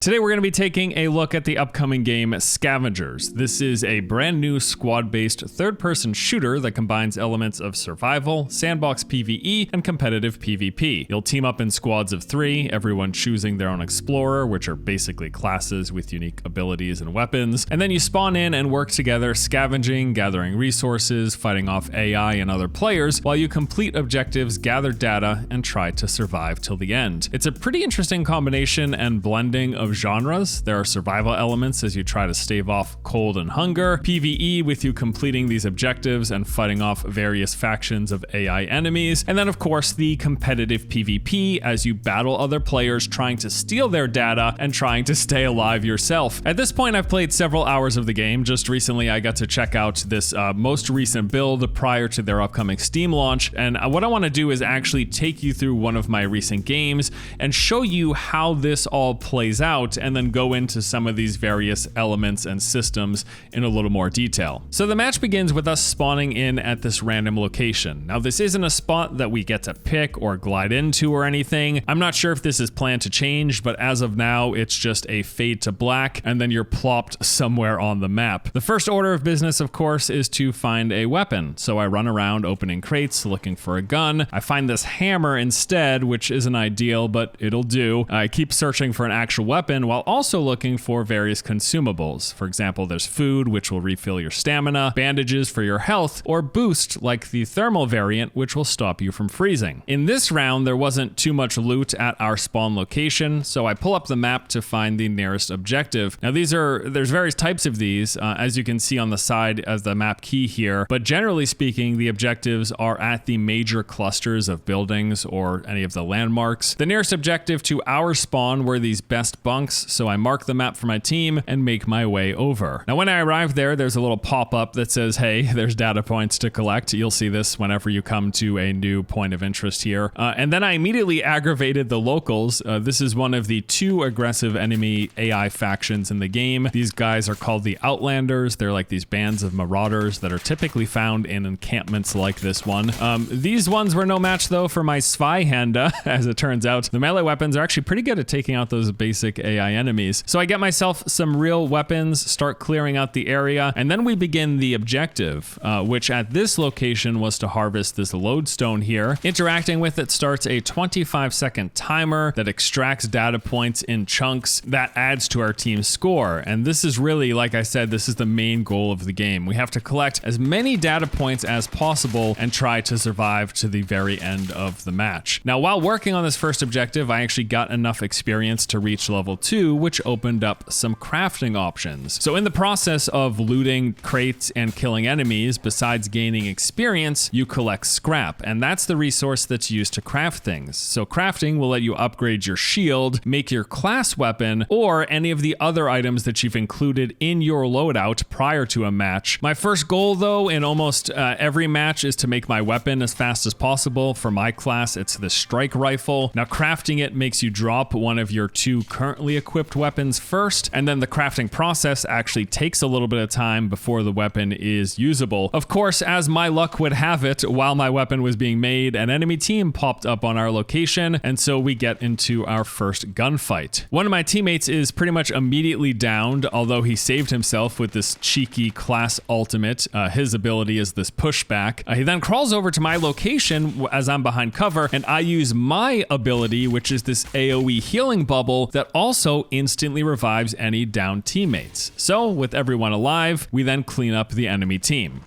Today we're going to be taking a look at the upcoming game Scavengers. This is a brand new squad-based third-person shooter that combines elements of survival, sandbox PvE, and competitive PvP. You'll team up in squads of 3, everyone choosing their own explorer, which are basically classes with unique abilities and weapons, and then you spawn in and work together scavenging, gathering resources, fighting off AI and other players, while you complete objectives, gather data, and try to survive till the end. It's a pretty interesting combination and blending of genres. There are survival elements as you try to stave off cold and hunger, PvE with you completing these objectives and fighting off various factions of AI enemies, and then of course the competitive PvP as you battle other players trying to steal their data and trying to stay alive yourself. At this point I've played several hours of the game. Just recently I got to check out this most recent build prior to their upcoming Steam launch, and what I want to do is actually take you through one of my recent games and show you how this all plays out and then go into some of these various elements and systems in a little more detail. So the match begins with us spawning in at this random location. Now this isn't a spot that we get to pick or glide into or anything. I'm not sure if this is planned to change, but as of now it's just a fade to black and then you're plopped somewhere on the map. The first order of business of course is to find a weapon. So I run around opening crates looking for a gun. I find this hammer instead, which isn't ideal, but it'll do. I keep searching for an actual weapon while also looking for various consumables. For example, there's food, which will refill your stamina, bandages for your health, or boost like the thermal variant, which will stop you from freezing. In this round, there wasn't too much loot at our spawn location, so I pull up the map to find the nearest objective. Now there's various types of these, as you can see on the side as the map key here, but generally speaking, the objectives are at the major clusters of buildings or any of the landmarks. The nearest objective to our spawn were these best bunks, so I mark the map for my team and make my way over. Now when I arrive there's a little pop-up that says, hey, there's data points to collect. You'll see this whenever you come to a new point of interest here. And then I immediately aggravated the locals. This is one of the 2 aggressive enemy AI factions in the game. These guys are called the Outlanders. They're like these bands of marauders that are typically found in encampments like this one. These ones were no match though for my Zweihände, as it turns out. The melee weapons are actually pretty good at taking out those basic AI enemies. So I get myself some real weapons, start clearing out the area, and then we begin the objective, which at this location was to harvest this lodestone here. Interacting with it starts a 25-second timer that extracts data points in chunks that adds to our team's score. And this is really, like I said, this is the main goal of the game. We have to collect as many data points as possible and try to survive to the very end of the match. Now, while working on this first objective, I actually got enough experience to reach level 2, which opened up some crafting options. So in the process of looting crates and killing enemies, besides gaining experience, you collect scrap, and that's the resource that's used to craft things. So crafting will let you upgrade your shield, make your class weapon, or any of the other items that you've included in your loadout prior to a match. My first goal though in almost every match is to make my weapon as fast as possible. For my class, it's the strike rifle. Now crafting it makes you drop one of your 2 currently equipped weapons first, and then the crafting process actually takes a little bit of time before the weapon is usable. Of course, as my luck would have it, while my weapon was being made, an enemy team popped up on our location, and so we get into our first gunfight. One of my teammates is pretty much immediately downed, although he saved himself with this cheeky class ultimate. His ability is this pushback. He then crawls over to my location as I'm behind cover, and I use my ability, which is this AoE healing bubble that also instantly revives any downed teammates. So with everyone alive, we then clean up the enemy team.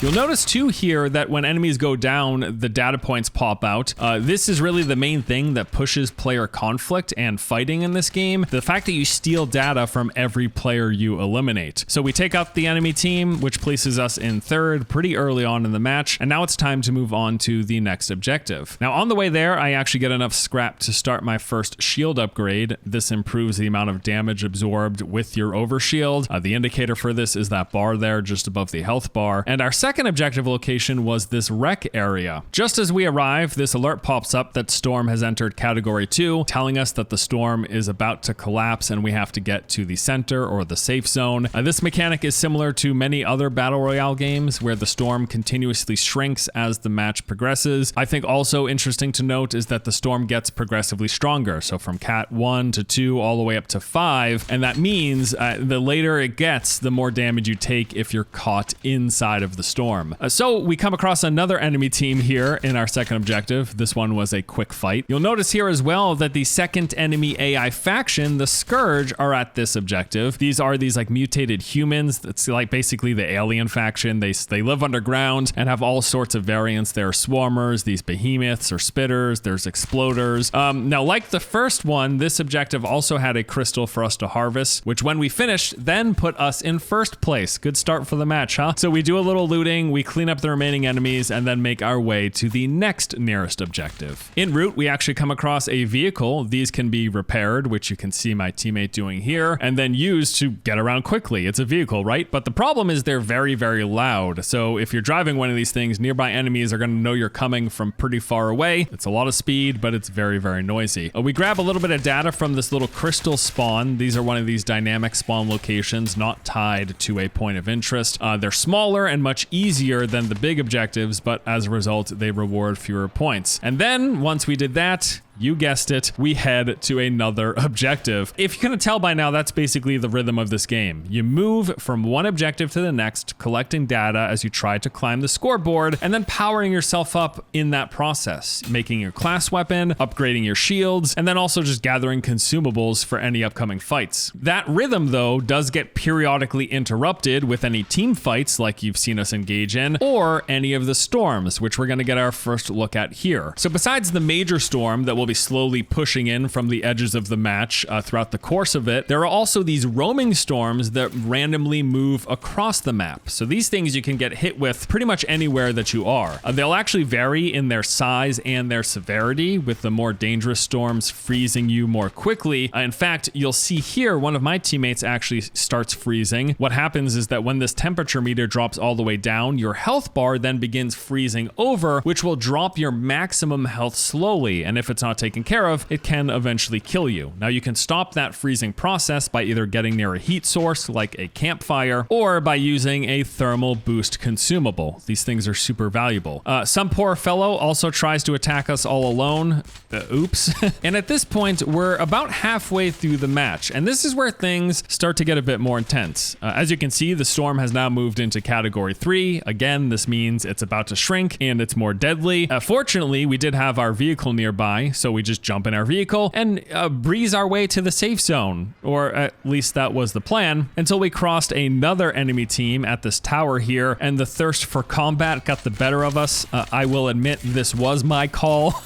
You'll notice too here that when enemies go down, the data points pop out. This is really the main thing that pushes player conflict and fighting in this game. The fact that you steal data from every player you eliminate. So we take out the enemy team, which places us in 3rd pretty early on in the match. And now it's time to move on to the next objective. Now on the way there, I actually get enough scrap to start my first shield upgrade. This improves the amount of damage absorbed with your overshield. The indicator for this is that bar there just above the health bar. And our second objective location was this wreck area. Just as we arrive, this alert pops up that storm has entered category 2, telling us that the storm is about to collapse and we have to get to the center or the safe zone. This mechanic is similar to many other battle royale games where the storm continuously shrinks as the match progresses. I think also interesting to note is that the storm gets progressively stronger. So from cat 1 to 2 all the way up to 5. And that means the later it gets, the more damage you take if you're caught inside of the storm. So we come across another enemy team here in our second objective. This one was a quick fight. You'll notice here as well that the second enemy AI faction, the Scourge, are at this objective. These are these like mutated humans. It's like basically the alien faction. They live underground and have all sorts of variants. There are swarmers, these behemoths or spitters, there's exploders. Now, like the first one, this objective also had a crystal for us to harvest, which when we finished, then put us in first place. Good start for the match, huh? So we do a little looting, we clean up the remaining enemies, and then make our way to the next nearest objective. En route, we actually come across a vehicle. These can be repaired, which you can see my teammate doing here, and then used to get around quickly. It's a vehicle, right? But the problem is they're very, very loud. So if you're driving one of these things, nearby enemies are going to know you're coming from pretty far away. It's a lot of speed, but it's very, very noisy. We grab a little bit of data from this little crystal spawn. These are one of these dynamic spawn locations not tied to a point of interest. They're smaller and much easier than the big objectives, but as a result, they reward fewer points. And then once we did that, you guessed it, we head to another objective. If you couldn't tell by now, that's basically the rhythm of this game. You move from one objective to the next, collecting data as you try to climb the scoreboard, and then powering yourself up in that process, making your class weapon, upgrading your shields, and then also just gathering consumables for any upcoming fights. That rhythm, though, does get periodically interrupted with any team fights like you've seen us engage in, or any of the storms, which we're going to get our first look at here. So besides the major storm that will be slowly pushing in from the edges of the match throughout the course of it, there are also these roaming storms that randomly move across the map. So these things you can get hit with pretty much anywhere that you are. They'll actually vary in their size and their severity, with the more dangerous storms freezing you more quickly. In fact, you'll see here one of my teammates actually starts freezing. What happens is that when this temperature meter drops all the way down, your health bar then begins freezing over, which will drop your maximum health slowly. And if it's not taken care of, it can eventually kill you. Now you can stop that freezing process by either getting near a heat source like a campfire, or by using a thermal boost consumable. These things are super valuable. Some poor fellow also tries to attack us all alone. Oops. And at this point, we're about halfway through the match, and this is where things start to get a bit more intense. As you can see, the storm has now moved into category 3. Again, this means it's about to shrink and it's more deadly. Fortunately, we did have our vehicle nearby, so we just jump in our vehicle and breeze our way to the safe zone, or at least that was the plan, until we crossed another enemy team at this tower here, and the thirst for combat got the better of us. I will admit this was my call.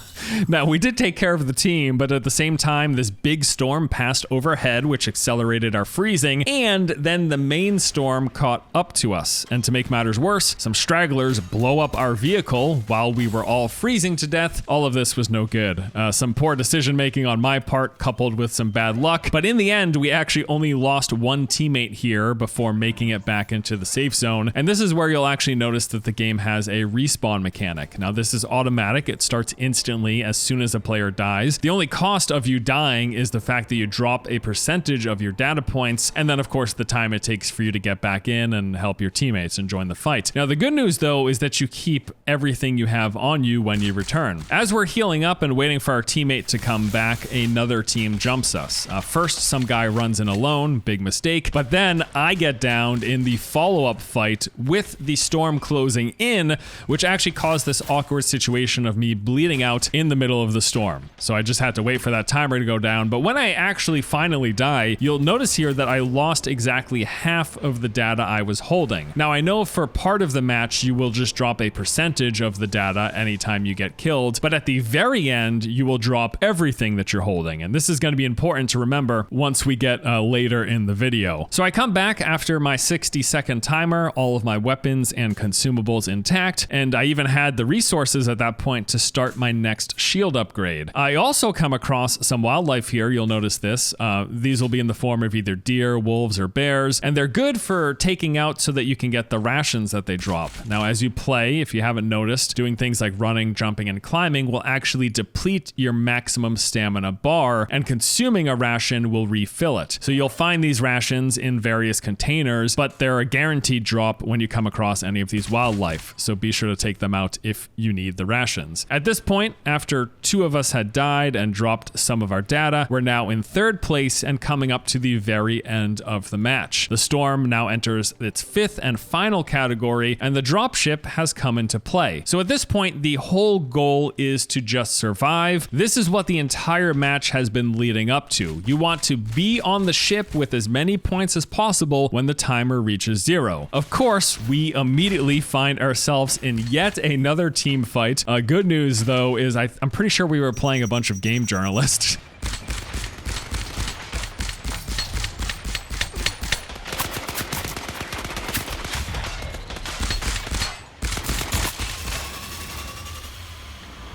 Now, we did take care of the team, but at the same time, this big storm passed overhead, which accelerated our freezing, and then the main storm caught up to us. And to make matters worse, some stragglers blow up our vehicle while we were all freezing to death. All of this was no good. Some poor decision-making on my part, coupled with some bad luck. But in the end, we actually only lost one teammate here before making it back into the safe zone. And this is where you'll actually notice that the game has a respawn mechanic. Now, this is automatic. It starts instantly as soon as a player dies. The only cost of you dying is the fact that you drop a percentage of your data points, and then of course the time it takes for you to get back in and help your teammates and join the fight. Now the good news though is that you keep everything you have on you when you return. As we're healing up and waiting for our teammate to come back, another team jumps us. First, some guy runs in alone, big mistake, but then I get downed in the follow-up fight with the storm closing in, which actually caused this awkward situation of me bleeding out in the middle of the storm. So I just had to wait for that timer to go down. But when I actually finally die, you'll notice here that I lost exactly half of the data I was holding. Now I know for part of the match, you will just drop a percentage of the data anytime you get killed, but at the very end, you will drop everything that you're holding. And this is going to be important to remember once we get later in the video. So I come back after my 60-second timer, all of my weapons and consumables intact, and I even had the resources at that point to start my next advanced shield upgrade. I also come across some wildlife here. You'll notice this. These will be in the form of either deer, wolves, or bears, and they're good for taking out so that you can get the rations that they drop. Now, as you play, if you haven't noticed, doing things like running, jumping, and climbing will actually deplete your maximum stamina bar, and consuming a ration will refill it. So you'll find these rations in various containers, but they're a guaranteed drop when you come across any of these wildlife. So be sure to take them out if you need the rations. At this point, after 2 of us had died and dropped some of our data, we're now in 3rd place and coming up to the very end of the match. The storm now enters its 5th and final category, and the dropship has come into play. So at this point, the whole goal is to just survive. This is what the entire match has been leading up to. You want to be on the ship with as many points as possible when the timer reaches 0. Of course, we immediately find ourselves in yet another team fight. Good news, though, is I'm pretty sure we were playing a bunch of game journalists.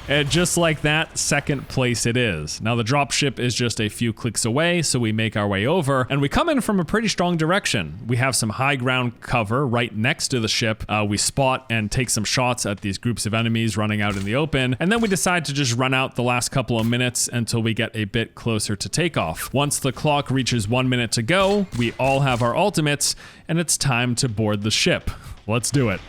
And just like that, 2nd place it is. Now the dropship is just a few clicks away, so we make our way over, and we come in from a pretty strong direction. We have some high ground cover right next to the ship. We spot and take some shots at these groups of enemies running out in the open, and then we decide to just run out the last couple of minutes until we get a bit closer to takeoff. Once the clock reaches 1 minute to go, we all have our ultimates, and it's time to board the ship. Let's do it.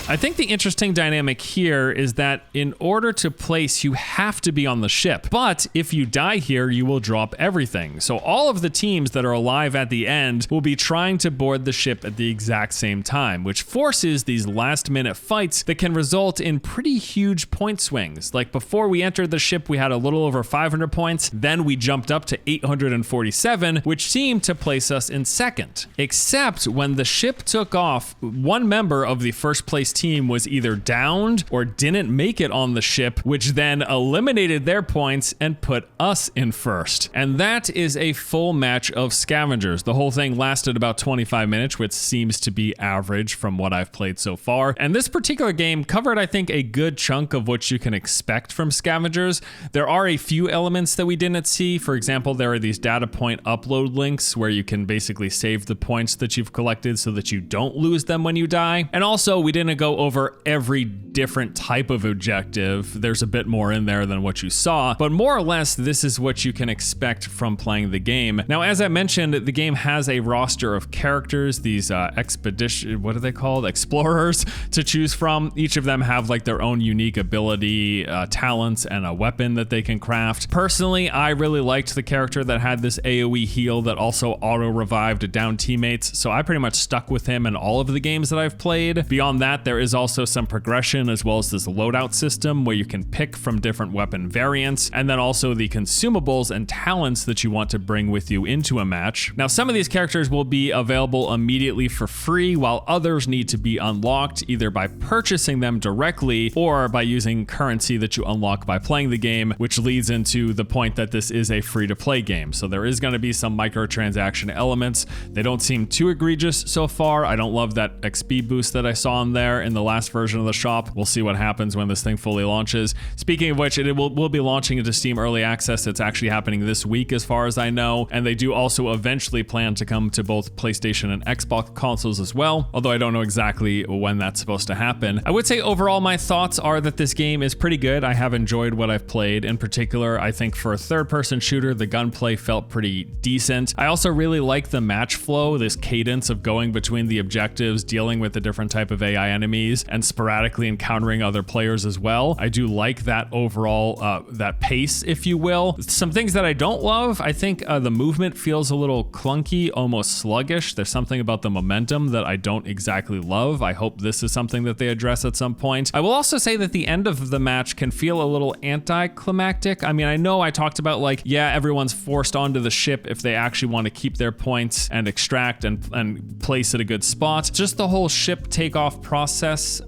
I think the interesting dynamic here is that in order to place, you have to be on the ship. But if you die here, you will drop everything. So all of the teams that are alive at the end will be trying to board the ship at the exact same time, which forces these last-minute fights that can result in pretty huge point swings. Like before we entered the ship, we had a little over 500 points. Then we jumped up to 847, which seemed to place us in 2nd. Except when the ship took off, one member of the first place team was either downed or didn't make it on the ship, which then eliminated their points and put us in 1st. And that is a full match of Scavengers. The whole thing lasted about 25 minutes, which seems to be average from what I've played so far. And this particular game covered, I think, a good chunk of what you can expect from Scavengers. There are a few elements that we didn't see. For example, there are these data point upload links where you can basically save the points that you've collected so that you don't lose them when you die. And also, we didn't go over every different type of objective. There's a bit more in there than what you saw, but more or less, this is what you can expect from playing the game. Now, as I mentioned, the game has a roster of characters, these expedition, what are they called? Explorers to choose from. Each of them have like their own unique ability, talents, and a weapon that they can craft. Personally, I really liked the character that had this AoE heal that also auto-revived down teammates, so I pretty much stuck with him in all of the games that I've played. Beyond that, there is also some progression as well as this loadout system where you can pick from different weapon variants, and then also the consumables and talents that you want to bring with you into a match. Now, some of these characters will be available immediately for free, while others need to be unlocked either by purchasing them directly or by using currency that you unlock by playing the game, which leads into the point that this is a free-to-play game. So there is going to be some microtransaction elements. They don't seem too egregious so far. I don't love that XP boost that I saw in there in the last version of the shop. We'll see what happens when this thing fully launches. Speaking of which, it will be launching into Steam Early Access. It's actually happening this week as far as I know, and they do also eventually plan to come to both PlayStation and Xbox consoles as well, although I don't know exactly when that's supposed to happen. I would say overall my thoughts are that this game is pretty good. I have enjoyed what I've played. In particular, I think for a third-person shooter, the gunplay felt pretty decent. I also really like the match flow, this cadence of going between the objectives, dealing with the different type of AI enemies, and sporadically encountering other players as well. I do like that overall, that pace, if you will. Some things that I don't love, I think the movement feels a little clunky, almost sluggish. There's something about the momentum that I don't exactly love. I hope this is something that they address at some point. I will also say that the end of the match can feel a little anticlimactic. I mean, I know I talked about like, yeah, everyone's forced onto the ship if they actually want to keep their points and extract and place at a good spot. Just the whole ship takeoff process process,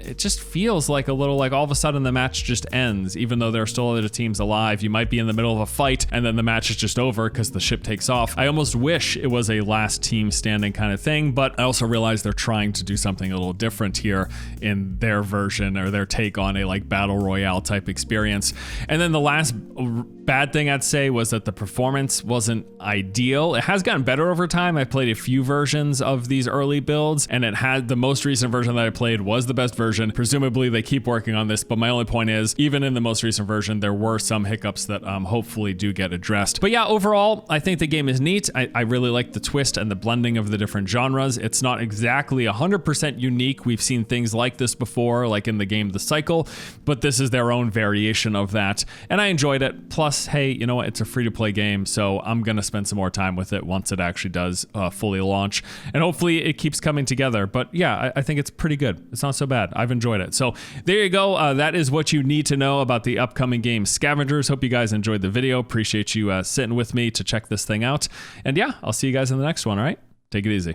it just feels like a little like all of a sudden the match just ends, even though there are still other teams alive. You might be in the middle of a fight and then the match is just over because the ship takes off. I almost wish it was a last team standing kind of thing, but I also realize they're trying to do something a little different here in their version or their take on a like battle royale type experience. And then the last bad thing I'd say was that the performance wasn't ideal. It has gotten better over time. I've played a few versions of these early builds, and it had the most recent version that I played was the best version. Presumably they keep working on this, but my only point is, even in the most recent version, there were some hiccups that hopefully do get addressed. But yeah, overall, I think the game is neat. I really like the twist and the blending of the different genres. It's not exactly 100% unique. We've seen things like this before, like in the game The Cycle, but this is their own variation of that, and I enjoyed it. Plus, hey, you know what? It's a free-to-play game, so I'm gonna spend some more time with it once it actually does fully launch, and hopefully it keeps coming together. But yeah, I think it's pretty good. It's not so bad. I've enjoyed it. So there you go. That is what you need to know about the upcoming game Scavengers. Hope you guys enjoyed the video. Appreciate you sitting with me to check this thing out. And yeah, I'll see you guys in the next one, all right? Take it easy.